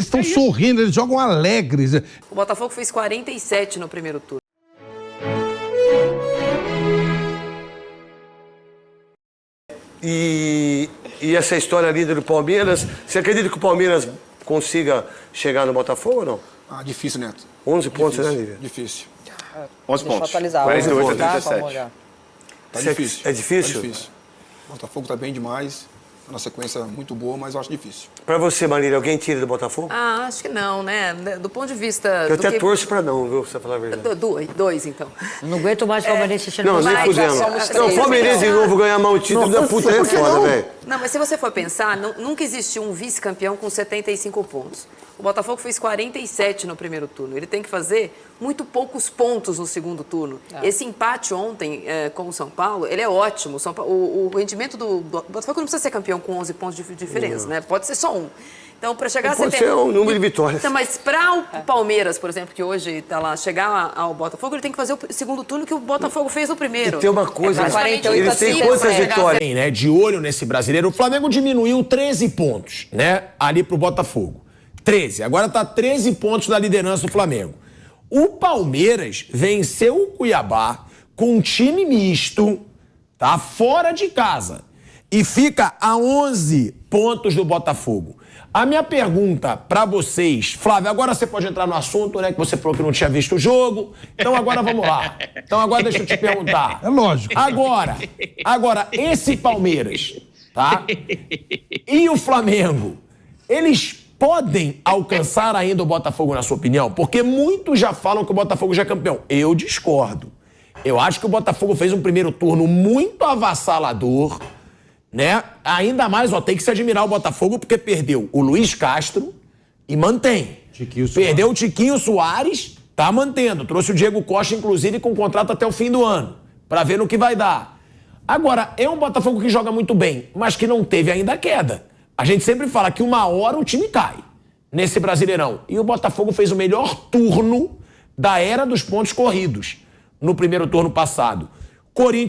eles estão sorrindo, eles jogam alegres. O Botafogo fez 47 no primeiro turno. E essa história ali do Palmeiras, você acredita que o Palmeiras consiga chegar no Botafogo ou não? Ah, difícil, Neto. 11 pontos, né, Lívia? Difícil. 11 pontos. 48 a 37. Tá difícil. É difícil? Tá difícil. O Botafogo tá bem demais. Uma sequência muito boa, mas eu acho difícil. Pra você, Marília, alguém tira do Botafogo? Ah, acho que não, né? Do ponto de vista... Eu até torço pra não, viu? Pra você falar a verdade. Dois, então. Não aguento mais palmeirense chegando. Não, nem fudendo. Não, o Palmeirense de novo ganhar mal o título da puta é foda, velho. Não, mas se você for pensar, nunca existiu um vice-campeão com 75 pontos. O Botafogo fez 47 no primeiro turno. Ele tem que fazer muito poucos pontos no segundo turno. Esse empate ontem com o São Paulo, ele é ótimo. O rendimento do Botafogo não precisa ser campeão com 11 pontos de diferença, né? Pode ser só um. Então, para chegar a Pode ser um número de vitórias. Então, mas para o Palmeiras, por exemplo, que hoje está lá, chegar ao Botafogo, ele tem que fazer o segundo turno que o Botafogo fez no primeiro. E tem uma coisa, eles têm quantas vitórias? Né, de olho nesse brasileiro, o Flamengo diminuiu 13 pontos, né, ali pro Botafogo. 13. Agora tá 13 pontos da liderança do Flamengo. O Palmeiras venceu o Cuiabá com um time misto, tá, fora de casa, e fica a 11 pontos do Botafogo. A minha pergunta pra vocês, Flávio, agora você pode entrar no assunto, né, que você falou que não tinha visto o jogo, então agora vamos lá. Então agora deixa eu te perguntar. É lógico. Agora, esse Palmeiras, tá, e o Flamengo, eles podem alcançar ainda o Botafogo, na sua opinião? Porque muitos já falam que o Botafogo já é campeão. Eu discordo. Eu acho que o Botafogo fez um primeiro turno muito avassalador, né? Ainda mais, tem que se admirar o Botafogo, porque perdeu o Luiz Castro e mantém. Perdeu o Tiquinho Soares, tá mantendo. Trouxe o Diego Costa, inclusive, com contrato até o fim do ano, pra ver no que vai dar. Agora, é um Botafogo que joga muito bem, mas que não teve ainda a queda. A gente sempre fala que uma hora o time cai nesse Brasileirão. E o Botafogo fez o melhor turno da era dos pontos corridos no primeiro turno passado.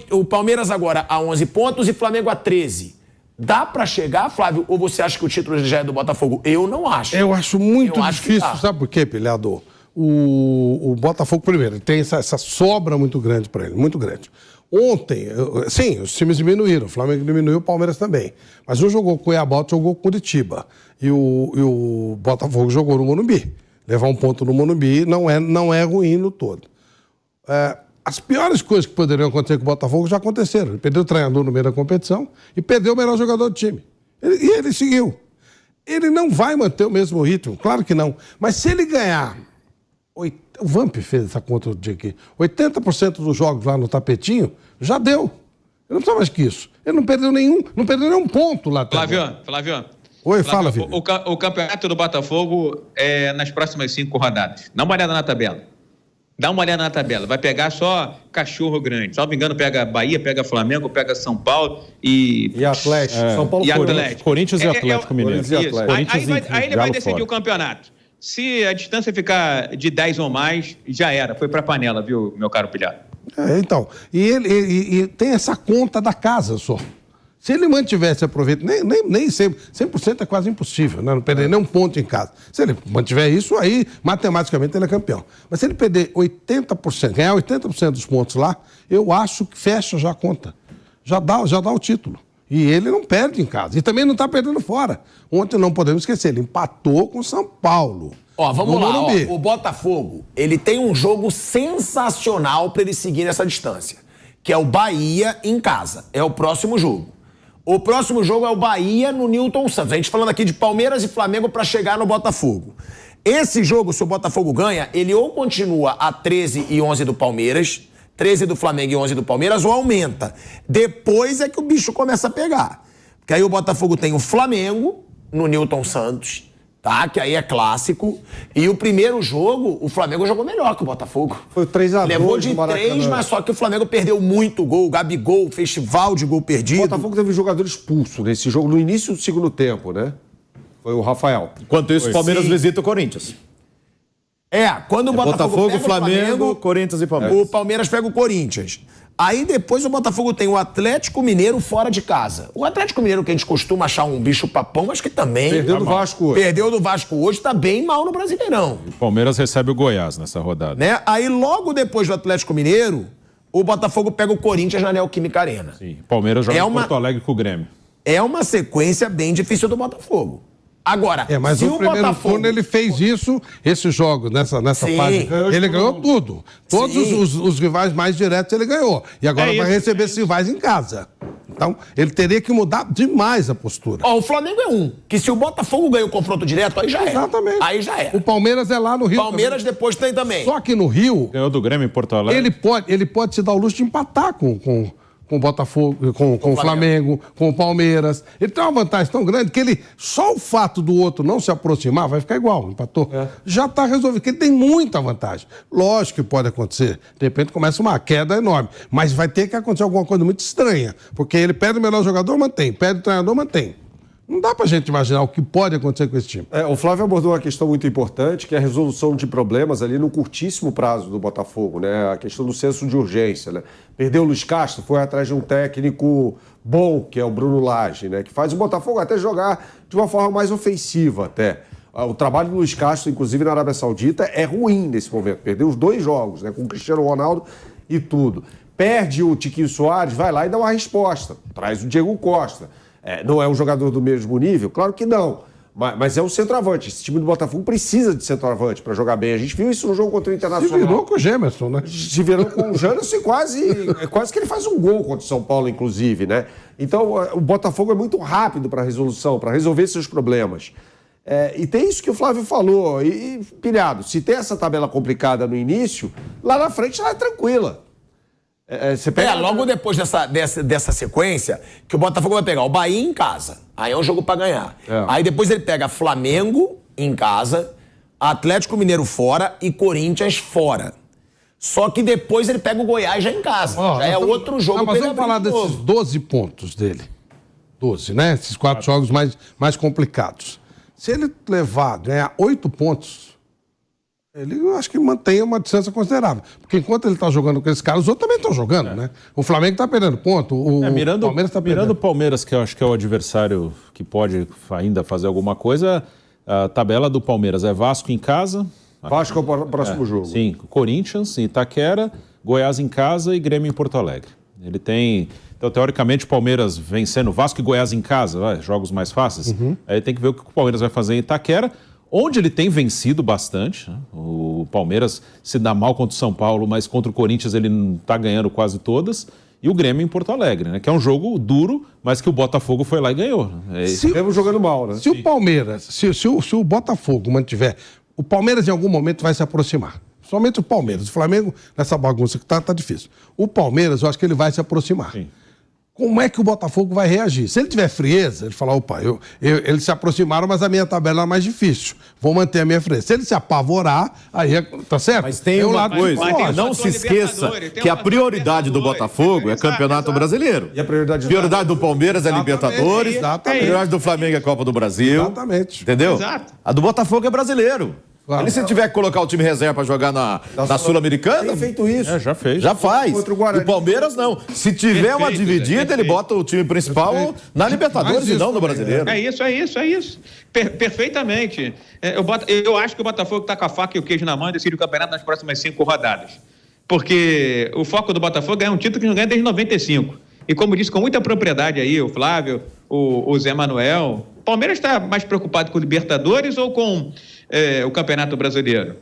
O Palmeiras agora a 11 pontos e Flamengo a 13. Dá pra chegar, Flávio, ou você acha que o título já é do Botafogo? Eu não acho. Eu acho muito difícil, sabe por quê, Pilhador? O Botafogo, primeiro, tem essa sobra muito grande para ele, muito grande. Ontem, sim, os times diminuíram, o Flamengo diminuiu, o Palmeiras também. Mas um jogou com o Cuiabá, outro jogou com o Curitiba. E o Botafogo jogou no Morumbi. Levar um ponto no Morumbi não é ruim no todo. As piores coisas que poderiam acontecer com o Botafogo já aconteceram. Ele perdeu o treinador no meio da competição e perdeu o melhor jogador do time. E ele seguiu. Ele não vai manter o mesmo ritmo, claro que não. Mas se ele ganhar... O Vamp fez essa conta do dia aqui. 80% dos jogos lá no tapetinho já deu. Ele não precisa mais que isso. Ele não perdeu nenhum ponto lá. Flavião. Oi, fala, filho. O campeonato do Botafogo é nas próximas 5 rodadas. Dá uma olhada na tabela. Vai pegar só cachorro grande. Se não me engano, pega Bahia, pega Flamengo, pega São Paulo e Atlético. São Paulo, Corinthians e Atlético Mineiro. Aí ele vai decidir o campeonato. Se a distância ficar de 10 ou mais, já era. Foi pra panela, viu, meu caro Pilhado? Então. E ele tem essa conta da casa só. Se ele mantivesse aproveito, nem 100% é quase impossível, né? Não perder nenhum ponto em casa. Se ele mantiver isso, aí matematicamente ele é campeão. Mas se ele perder 80%, ganhar 80% dos pontos lá, eu acho que fecha já a conta. Já dá o título. E ele não perde em casa. E também não está perdendo fora. Ontem não podemos esquecer, ele empatou com o São Paulo. Vamos lá. O Botafogo, ele tem um jogo sensacional para ele seguir nessa distância, que é o Bahia em casa. É o próximo jogo. O próximo jogo é o Bahia no Newton Santos. A gente falando aqui de Palmeiras e Flamengo para chegar no Botafogo. Esse jogo, se o Botafogo ganha, ele ou continua a 13 e 11 do Palmeiras, 13 do Flamengo e 11 do Palmeiras, ou aumenta. Depois é que o bicho começa a pegar. Porque aí o Botafogo tem o Flamengo no Newton Santos, tá? Que aí é clássico. E o primeiro jogo, o Flamengo jogou melhor que o Botafogo. Foi 3-2. Levou de 3, mas só que o Flamengo perdeu muito gol. O Gabigol, festival de gol perdido. O Botafogo teve um jogador expulso nesse jogo, no início do segundo tempo, né? Foi o Rafael. Enquanto isso, o Palmeiras visita o Corinthians. Quando o Botafogo pega Flamengo, Corinthians e Palmeiras. O Palmeiras pega o Corinthians. Aí depois o Botafogo tem o Atlético Mineiro fora de casa. O Atlético Mineiro, que a gente costuma achar um bicho papão, mas que também... Perdeu do Vasco hoje. Perdeu do Vasco hoje, tá bem mal no Brasileirão. O Palmeiras recebe o Goiás nessa rodada. Né? Aí logo depois do Atlético Mineiro, o Botafogo pega o Corinthians na Neoquímica Arena. Sim, o Palmeiras joga em Porto Alegre com o Grêmio. É uma sequência bem difícil do Botafogo. Agora, mas se no primeiro Botafogo... turno ele fez isso, esses jogos, nessa fase. Ele ganhou tudo. Todos os rivais mais diretos ele ganhou. E agora vai receber esses rivais em casa. Então, ele teria que mudar demais a postura. O Flamengo é que se o Botafogo ganha o confronto direto, aí já é. Exatamente. Aí já é. O Palmeiras é lá no Rio. Palmeiras também. Depois tem também. Só que no Rio... Ganhou do Grêmio em Porto Alegre. Ele pode se dar o luxo de empatar com o Botafogo, com o Flamengo, com o Palmeiras. Ele tem uma vantagem tão grande que só o fato do outro não se aproximar vai ficar igual, empatou. Já está resolvido, porque ele tem muita vantagem. Lógico que pode acontecer. De repente começa uma queda enorme. Mas vai ter que acontecer alguma coisa muito estranha. Porque ele perde o melhor jogador, mantém. Perde o treinador, mantém. Não dá pra gente imaginar o que pode acontecer com esse time. O Flávio abordou uma questão muito importante, que é a resolução de problemas ali no curtíssimo prazo do Botafogo, né? A questão do senso de urgência, né? Perdeu o Luiz Castro, foi atrás de um técnico bom, que é o Bruno Lage, né? Que faz o Botafogo até jogar de uma forma mais ofensiva até. O trabalho do Luiz Castro, inclusive na Arábia Saudita, é ruim nesse momento. Perdeu os 2 jogos, né? Com o Cristiano Ronaldo e tudo. Perde o Tiquinho Soares, vai lá e dá uma resposta. Traz o Diego Costa. Não é um jogador do mesmo nível? Claro que não. Mas é um centroavante. Esse time do Botafogo precisa de centroavante para jogar bem. A gente viu isso no jogo contra o Internacional. Se virou com o Gemerson, né? Se virou com o Janderson e quase que ele faz um gol contra o São Paulo, inclusive, né? Então, o Botafogo é muito rápido para resolução, para resolver seus problemas. E tem isso que o Flávio falou. Pilhado, se tem essa tabela complicada no início, lá na frente ela é tranquila. Logo depois dessa sequência, que o Botafogo vai pegar o Bahia em casa. Aí é um jogo pra ganhar. Aí depois ele pega Flamengo em casa, Atlético Mineiro fora e Corinthians fora. Só que depois ele pega o Goiás já em casa. Já é outro jogo. Mas vamos falar desses 12 pontos dele. 12, né? Esses 4 jogos mais complicados. Se ele ganhar 8 pontos... Ele, eu acho que mantém uma distância considerável. Porque enquanto ele está jogando com esses caras, os outros também estão jogando, né? O Flamengo está perdendo ponto, o Palmeiras está perdendo. Mirando o Palmeiras, que eu acho que é o adversário que pode ainda fazer alguma coisa, a tabela do Palmeiras é Vasco em casa. Vasco é o próximo jogo. Sim, Corinthians em Itaquera, Goiás em casa e Grêmio em Porto Alegre. Ele tem... Então, teoricamente, o Palmeiras vencendo Vasco e Goiás em casa, jogos mais fáceis. Aí tem que ver o que o Palmeiras vai fazer em Itaquera, onde ele tem vencido bastante. Né? O Palmeiras se dá mal contra o São Paulo, mas contra o Corinthians ele não está ganhando quase todas. E o Grêmio em Porto Alegre, né? Que é um jogo duro, mas que o Botafogo foi lá e ganhou. Mesmo jogando mal, né? Se o Palmeiras, se o Botafogo mantiver... O Palmeiras em algum momento vai se aproximar. Somente o Palmeiras. O Flamengo, nessa bagunça que tá difícil. O Palmeiras, eu acho que ele vai se aproximar. Sim. Como é que o Botafogo vai reagir? Se ele tiver frieza, ele falar, opa, eles se aproximaram, mas a minha tabela é mais difícil. Vou manter a minha frieza. Se ele se apavorar, aí tá certo? Mas tem uma coisa, não se esqueça que a prioridade do Botafogo é Campeonato Brasileiro. E a prioridade do Palmeiras é Libertadores, a prioridade do Flamengo é Copa do Brasil. Exatamente. Entendeu? Exato. A do Botafogo é brasileiro. Claro. Ele, se tiver que colocar o time reserva para jogar na Sul-Americana... Tem feito isso. Já fez. Já faz. Contra o Guarani. O Palmeiras não. Se tiver uma dividida, ele bota o time principal na Libertadores e não no Brasileiro. É isso. Perfeitamente. Eu acho que o Botafogo está com a faca e o queijo na mão e decide o campeonato nas próximas 5 rodadas. Porque o foco do Botafogo é um título que não ganha desde 95. E como disse com muita propriedade aí o Flávio, o Zé Manuel, o Palmeiras está mais preocupado com o Libertadores ou com o Campeonato Brasileiro?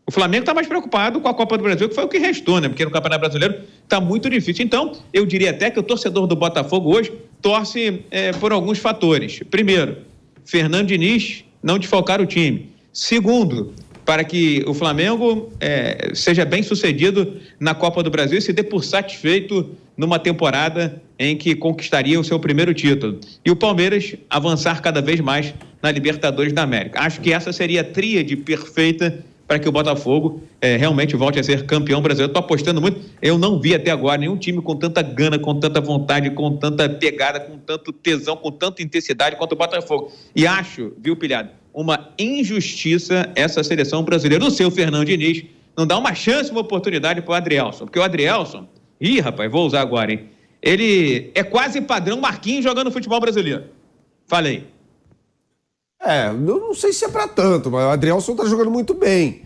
O Flamengo está mais preocupado com a Copa do Brasil, que foi o que restou, né? Porque no Campeonato Brasileiro está muito difícil. Então, eu diria até que o torcedor do Botafogo hoje torce por alguns fatores. Primeiro, Fernando Diniz não desfalcar o time. Segundo, para que o Flamengo seja bem sucedido na Copa do Brasil e se dê por satisfeito numa temporada em que conquistaria o seu primeiro título. E o Palmeiras avançar cada vez mais na Libertadores da América. Acho que essa seria a tríade perfeita para que o Botafogo realmente volte a ser campeão brasileiro. Estou apostando muito. Eu não vi até agora nenhum time com tanta gana, com tanta vontade, com tanta pegada, com tanto tesão, com tanta intensidade quanto o Botafogo. E acho, viu, Pilhado, uma injustiça essa seleção brasileira. Não sei, o Fernando Diniz não dá uma chance, uma oportunidade para o Adrielson, porque o Adrielson, rapaz, vou usar agora, hein? Ele é quase padrão Marquinhos jogando futebol brasileiro. Falei. Eu não sei se é pra tanto, mas o Adrielson tá jogando muito bem.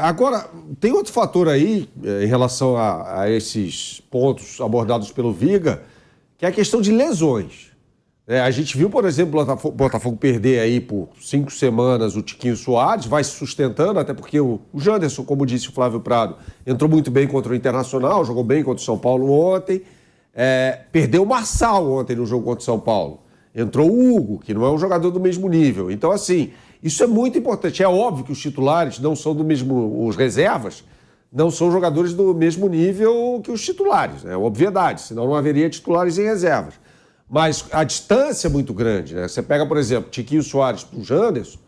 Agora, tem outro fator aí, em relação a esses pontos abordados pelo Viga, que é a questão de lesões. A gente viu, por exemplo, o Botafogo perder aí por 5 semanas o Tiquinho Soares, vai se sustentando, até porque o Janderson, como disse o Flávio Prado, entrou muito bem contra o Internacional, jogou bem contra o São Paulo ontem. Perdeu o Marçal ontem no jogo contra o São Paulo. Entrou o Hugo, que não é um jogador do mesmo nível. Então, assim, isso é muito importante. É óbvio que os titulares não são do mesmo... Os reservas não são jogadores do mesmo nível que os titulares. É obviedade, senão não haveria titulares em reservas. Mas a distância é muito grande, né? Você pega, por exemplo, Tiquinho Soares para o Janderson,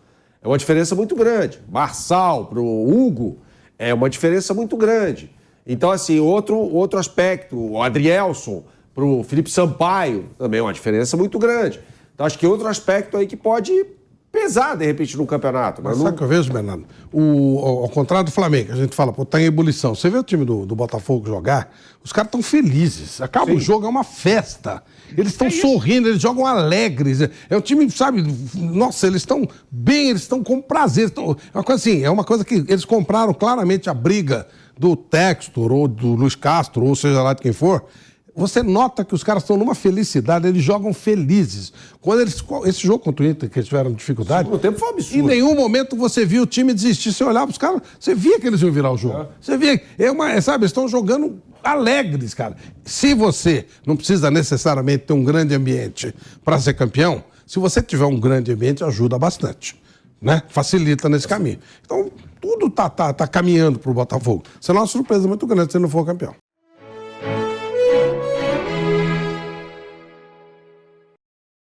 é uma diferença muito grande. Marçal para o Hugo é uma diferença muito grande. Então, assim, outro aspecto, o Adrielson para o Felipe Sampaio, também é uma diferença muito grande. Então, acho que outro aspecto aí que pode pesar, de repente, no campeonato. Mas sabe o que eu vejo, Bernardo? Ao contrário do Flamengo, a gente fala, tá em ebulição. Você vê o time do Botafogo jogar, os caras estão felizes. Acaba o jogo, é uma festa. Eles estão sorrindo, eles jogam alegres. É um time, sabe, nossa, eles estão bem, eles estão com prazer. É uma coisa assim, é uma coisa que eles compraram claramente a briga do Textor, ou do Luiz Castro, ou seja lá de quem for. Você nota que os caras estão numa felicidade, eles jogam felizes. Quando esse jogo contra o Inter, que eles tiveram dificuldade, o tempo foi um absurdo. Em nenhum momento você viu o time desistir. Você olhava os caras, você via que eles iam virar o jogo. Você via, sabe, eles estão jogando alegres, cara. Se você não precisa necessariamente ter um grande ambiente para ser campeão, se você tiver um grande ambiente, ajuda bastante, né? Facilita nesse caminho. Então, tudo tá caminhando para o Botafogo. Será uma surpresa muito grande se ele não for campeão.